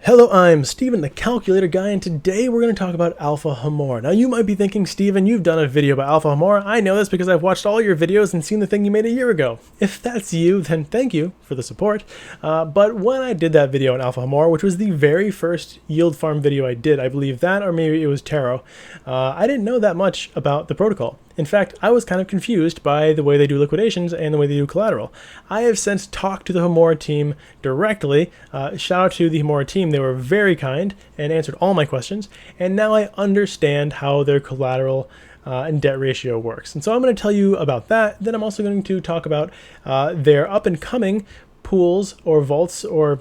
Hello, I'm Steven, the Calculator Guy, and today we're going to talk about Alpha Homora. Now, you might be thinking, Steven, you've done a video about Alpha Homora. I know this because I've watched all your videos and seen the thing you made a year ago. If that's you, then thank you for the support. But when I did that video on Alpha Homora, which was the very first yield farm video I did, I believe that, or maybe it was Taro, I didn't know that much about the protocol. In fact, I was kind of confused by the way they do liquidations and the way they do collateral. I have since talked to the Homora team directly. Shout out to the Homora team. They were very kind and answered all my questions. And now I understand how their collateral and debt ratio works. And so I'm going to tell you about that. Then I'm also going to talk about their up and coming pools or vaults or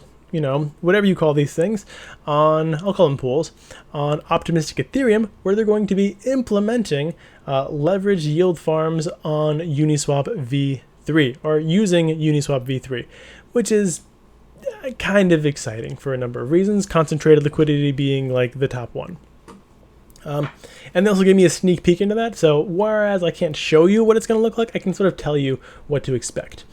whatever you call these things I'll call them pools, on Optimistic Ethereum, where they're going to be implementing leverage yield farms on Uniswap v3, or using Uniswap v3, which is kind of exciting for a number of reasons, concentrated liquidity being like the top one. And they also gave me a sneak peek into that, so whereas I can't show you what it's going to look like, I can sort of tell you what to expect.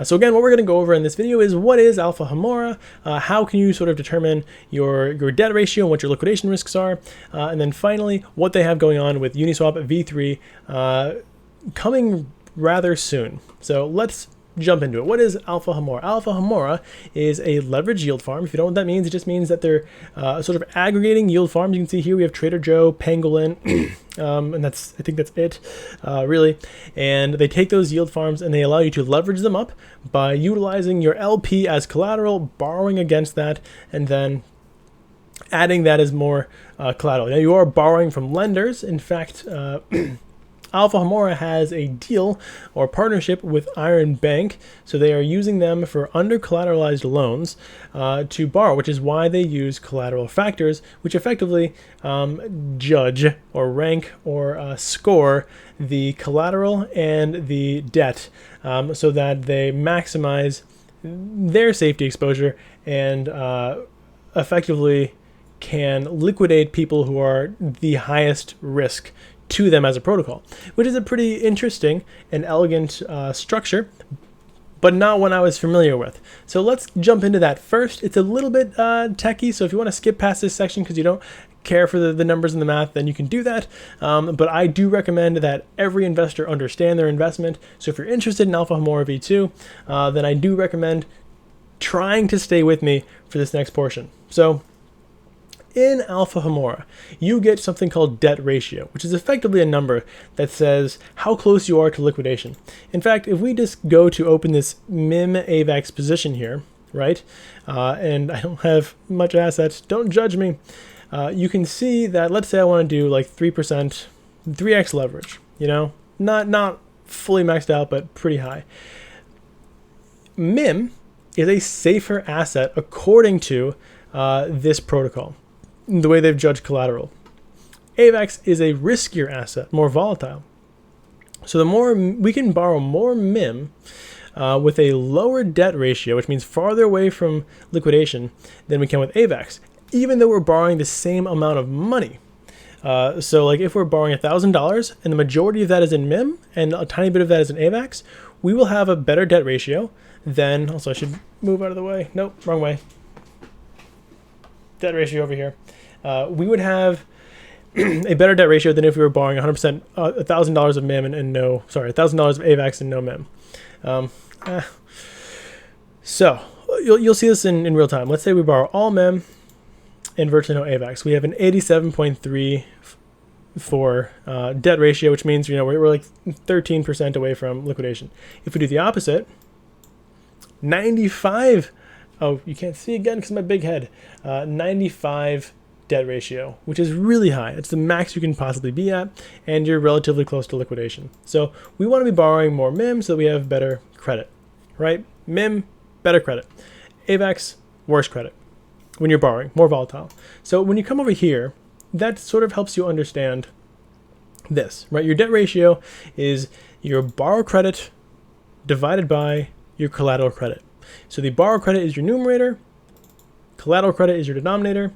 So again, what we're going to go over in this video is what is Alpha Homora, how can you sort of determine your debt ratio and what your liquidation risks are, and then finally what they have going on with Uniswap v3 coming rather soon. So let's jump into it. What is Alpha Homora? Alpha Homora is a leverage yield farm. If you don't know what that means, it just means that they're sort of aggregating yield farms. You can see here we have Trader Joe, Pangolin, and I think that's it, really. And they take those yield farms and they allow you to leverage them up by utilizing your LP as collateral, borrowing against that, and then adding that as more collateral. Now you are borrowing from lenders. In fact, Alpha Homora has a deal or partnership with Iron Bank, so they are using them for under-collateralized loans to borrow, which is why they use collateral factors, which effectively judge or rank or score the collateral and the debt so that they maximize their safety exposure and effectively can liquidate people who are the highest risk to them as a protocol, which is a pretty interesting and elegant structure, but not one I was familiar with. So let's jump into that first. It's a little bit techy, so if you want to skip past this section because you don't care for the numbers and the math, then you can do that. But I do recommend that every investor understand their investment. So if you're interested in Alpha Homora v2, then I do recommend trying to stay with me for this next portion. So in Alpha Homora, you get something called debt ratio, which is effectively a number that says how close you are to liquidation. In fact, if we just go to open this MIM AVAX position here, right, and I don't have much assets, don't judge me, you can see that, let's say I want to do like 3%, 3x leverage, not fully maxed out, but pretty high. MIM is a safer asset according to this protocol, the way they've judged collateral. AVAX is a riskier asset, more volatile. So the more we can borrow more MIM with a lower debt ratio, which means farther away from liquidation than we can with AVAX, even though we're borrowing the same amount of money. So like if we're borrowing $1,000 and the majority of that is in MIM and a tiny bit of that is in AVAX, we will have a better debt ratio than, also I should move out of the way. Nope, wrong way. Debt ratio over here. We would have a better debt ratio than if we were borrowing 100%, $1,000 of MIM and no, sorry, $1,000 of AVAX and no MIM. So you'll see this in real time. Let's say we borrow all MIM and virtually no AVAX. We have an 87.3 for debt ratio, which means we're like 13% away from liquidation. If we do the opposite, 95. Oh, you can't see again because of my big head. 95 debt ratio, which is really high. It's the max you can possibly be at, and you're relatively close to liquidation. So we want to be borrowing more MIM so that we have better credit, right? MIM, better credit. AVAX, worse credit when you're borrowing, more volatile. So when you come over here, that sort of helps you understand this, right? Your debt ratio is your borrow credit divided by your collateral credit. So the borrow credit is your numerator, collateral credit is your denominator,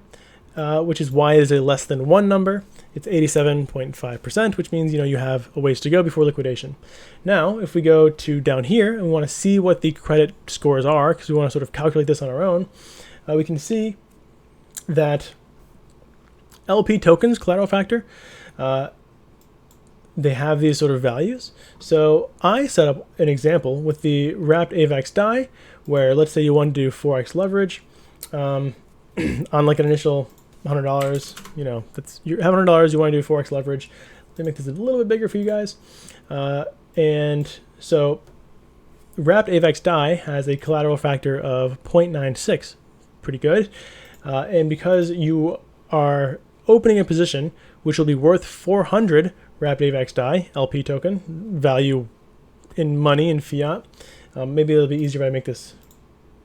which is why it is a less than 1 number. It's 87.5%, which means you have a ways to go before liquidation. Now, if we go to down here and we want to see what the credit scores are, because we want to sort of calculate this on our own, we can see that LP tokens, collateral factor, they have these sort of values. So I set up an example with the wrapped AVAX DAI, where let's say you want to do 4x leverage on like an initial $100. You know, that's you have $100. You want to do 4x leverage. Let me make this a little bit bigger for you guys. And so wrapped AVAX DAI has a collateral factor of 0.96, pretty good. And because you are opening a position which will be worth 400 wrapped AVAX DAI, LP token, value in money and fiat. Maybe it'll be easier if I make this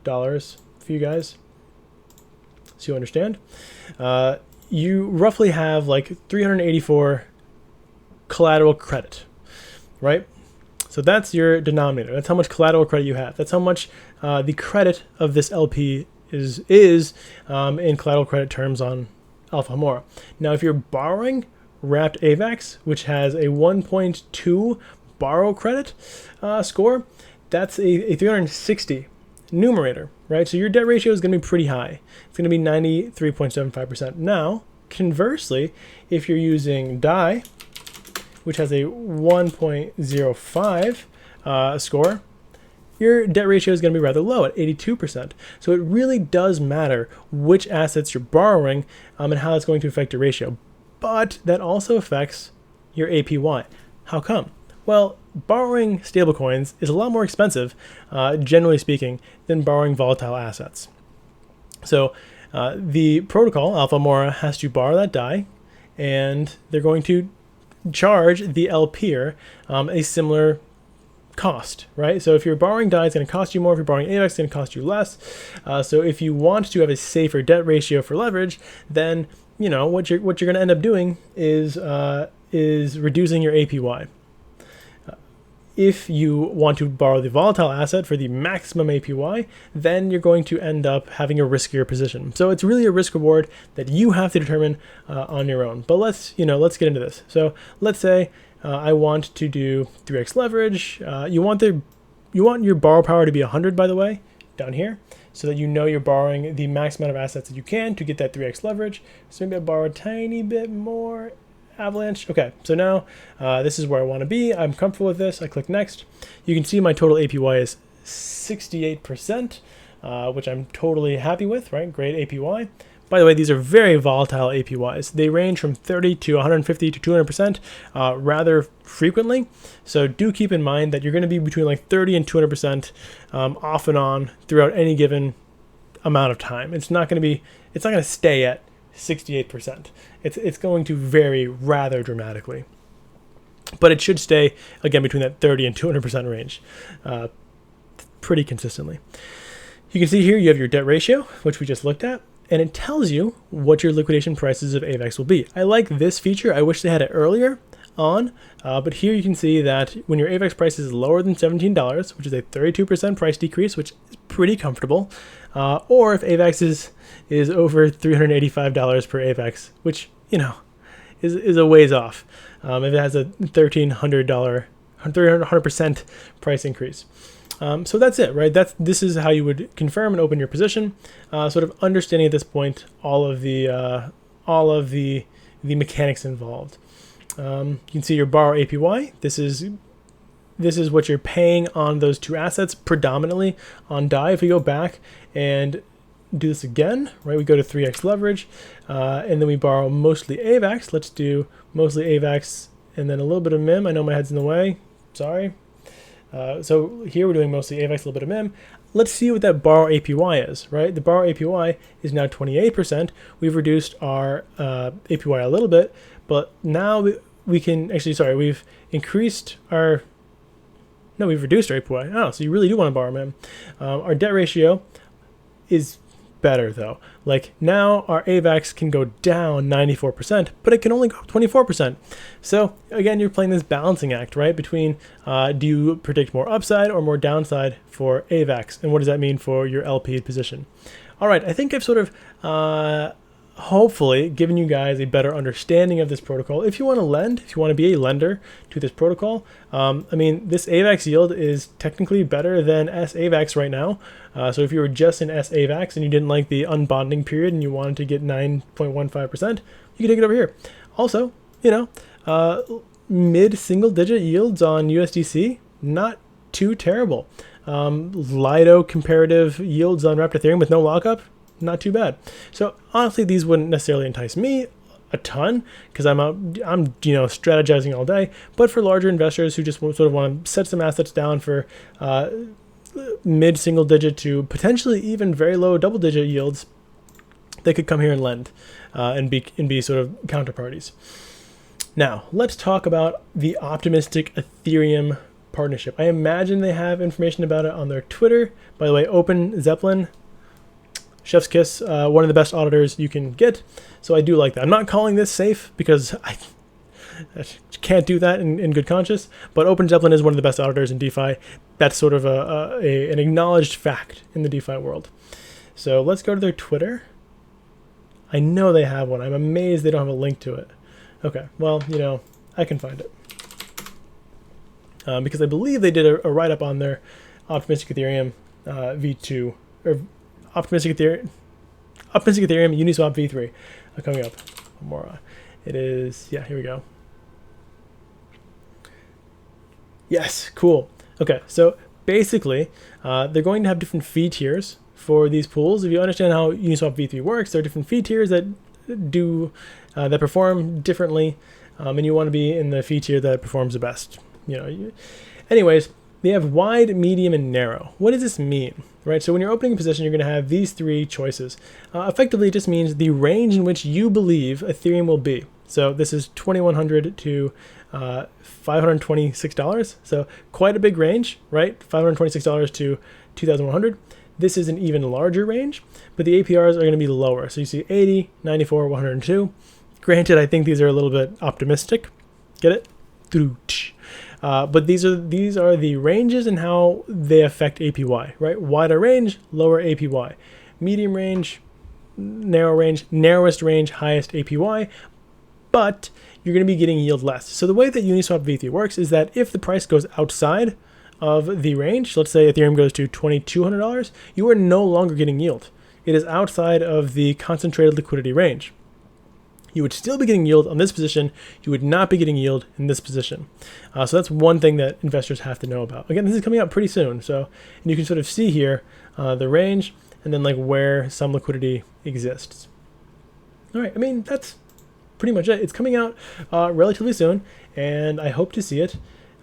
dollars for you guys so you understand. You roughly have like 384 collateral credit, right? So that's your denominator. That's how much collateral credit you have. That's how much the credit of this LP is in collateral credit terms on Alpha Homora. Now, if you're borrowing wrapped AVAX, which has a 1.2 borrow credit score, that's a 360 numerator, right? So your debt ratio is going to be pretty high. It's going to be 93.75%. Now, conversely, if you're using DAI, which has a 1.05 score, your debt ratio is going to be rather low at 82%. So it really does matter which assets you're borrowing and how it's going to affect your ratio. But that also affects your APY. How come? Well, borrowing stablecoins is a lot more expensive, generally speaking, than borrowing volatile assets. So the protocol, Alpha Homora, has to borrow that DAI, and they're going to charge the LPer a similar cost, right? So if you're borrowing DAI, it's going to cost you more. If you're borrowing AVAX, it's going to cost you less. So if you want to have a safer debt ratio for leverage, then you know what you're going to end up doing is reducing your APY. If you want to borrow the volatile asset for the maximum APY, then you're going to end up having a riskier position. So it's really a risk reward that you have to determine on your own. But let's get into this. So let's say I want to do 3x leverage. You want your borrow power to be 100, by the way, down here, so that you know you're borrowing the max amount of assets that you can to get that 3x leverage. So maybe I borrow a tiny bit more. Avalanche. Okay, so now this is where I want to be. I'm comfortable with this. I click next. You can see my total APY is 68%, which I'm totally happy with, right? Great APY. By the way, these are very volatile APYs. They range from 30 to 150 to 200% rather frequently. So do keep in mind that you're going to be between like 30 and 200% off and on throughout any given amount of time. It's not going to stay at 68%. It's going to vary rather dramatically, but it should stay again between that 30 and 200% range pretty consistently. You can see here you have your debt ratio, which we just looked at, and it tells you what your liquidation prices of AVAX will be. I like this feature. I wish they had it earlier on, but here you can see that when your AVAX price is lower than $17, which is a 32% price decrease, which is pretty comfortable, or if AVAX is over $385 per AVAX, which is a ways off. If it has a $1,300% price increase. So that's it, right? This is how you would confirm and open your position. Sort of understanding at this point all of the mechanics involved. You can see your borrow APY. This is what you're paying on those two assets, predominantly on DAI. If we go back and do this again, right? We go to 3x leverage, and then we borrow mostly AVAX. Let's do mostly AVAX and then a little bit of MIM. I know my head's in the way. Sorry. So here we're doing mostly AVAX, a little bit of MIM. Let's see what that borrow APY is, right? The borrow APY is now 28%. We've reduced our APY a little bit, but now we can actually, we've reduced our APY. Oh, so you really do want to borrow MIM. Our debt ratio is better though. Like now our AVAX can go down 94%, but it can only go up 24%. So again, you're playing this balancing act, right? Between do you predict more upside or more downside for AVAX? And what does that mean for your LP position? All right, I think I've sort of hopefully giving you guys a better understanding of this protocol. If you want to lend, if you want to be a lender to this protocol, I mean, this AVAX yield is technically better than SAVAX right now. So if you were just in SAVAX and you didn't like the unbonding period and you wanted to get 9.15%, you can take it over here. Also, you know, mid-single digit yields on USDC, not too terrible. Lido comparative yields on Wrapped Ethereum with no lockup, not too bad. So honestly, these wouldn't necessarily entice me a ton because I'm strategizing all day. But for larger investors who just sort of want to set some assets down for mid single digit to potentially even very low double digit yields, they could come here and lend and be sort of counterparties. Now let's talk about the Optimistic Ethereum partnership. I imagine they have information about it on their Twitter. By the way, Open Zeppelin, chef's kiss, one of the best auditors you can get. So I do like that. I'm not calling this safe because I can't do that in good conscience, but Open Zeppelin is one of the best auditors in DeFi. That's sort of an acknowledged fact in the DeFi world. So let's go to their Twitter. I know they have one. I'm amazed they don't have a link to it. Okay, well, you know, I can find it. Because I believe they did a write-up on their Optimistic Ethereum V2, or Optimistic Ethereum Uniswap V3 coming up. More. It is, yeah, here we go. Yes, cool. Okay, so basically, they're going to have different fee tiers for these pools. If you understand how Uniswap V3 works, there are different fee tiers that that perform differently, and you want to be in the fee tier that performs the best. Anyways, they have wide, medium, and narrow. What does this mean? Right, so when you're opening a position, you're going to have these three choices. Effectively, it just means the range in which you believe Ethereum will be. So this is $2,100 to $526. So quite a big range, right? $526 to $2,100. This is an even larger range, but the APRs are going to be lower. So you see 80, 94, 102. Granted, I think these are a little bit optimistic. Get it? But these are the ranges and how they affect APY, right? Wider range, lower APY. Medium range, narrow range, narrowest range, highest APY. But you're going to be getting yield less. So the way that Uniswap V3 works is that if the price goes outside of the range, let's say Ethereum goes to $2,200, you are no longer getting yield. It is outside of the concentrated liquidity range. You would still be getting yield on this position. You would not be getting yield in this position. So that's one thing that investors have to know about. Again, this is coming out pretty soon. So and you can sort of see here the range and then like where some liquidity exists. All right, I mean, that's pretty much it. It's coming out relatively soon, and I hope to see it.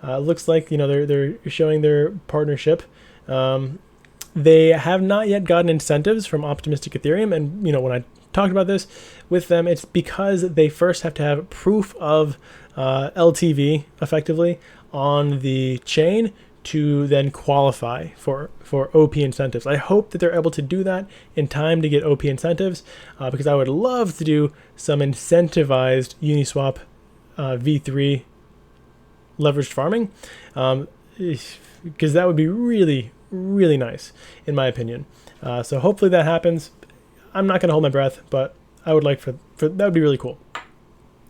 Looks like, you know, they're showing their partnership. They have not yet gotten incentives from Optimistic Ethereum, and you know, when I talked about this with them, it's because they first have to have proof of LTV effectively on the chain to then qualify for OP incentives. I hope that they're able to do that in time to get OP incentives, because I would love to do some incentivized Uniswap V3 leveraged farming, because that would be really, really nice in my opinion. So hopefully that happens. I'm not going to hold my breath, but I would like for that would be really cool.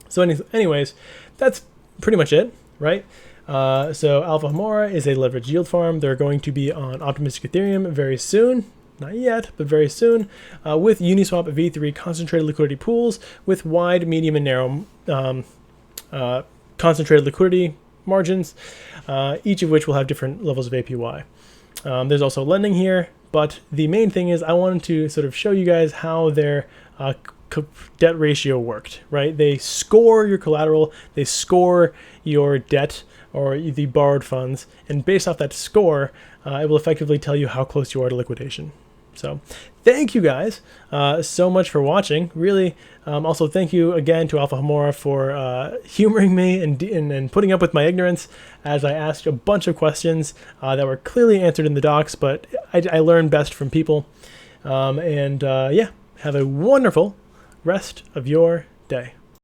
So anyways, that's pretty much it, right? So Alpha Homora is a leveraged yield farm. They're going to be on Optimistic Ethereum very soon. Not yet, but very soon, with Uniswap V3 concentrated liquidity pools with wide, medium, and narrow concentrated liquidity margins, each of which will have different levels of APY. There's also lending here, but the main thing is I wanted to sort of show you guys how their debt ratio worked, right? They score your collateral, they score your debt or the borrowed funds, and based off that score, it will effectively tell you how close you are to liquidation. So thank you guys so much for watching. Really, also thank you again to Alpha Homora for humoring me and putting up with my ignorance as I asked a bunch of questions that were clearly answered in the docs, but I learn best from people. Yeah, have a wonderful rest of your day.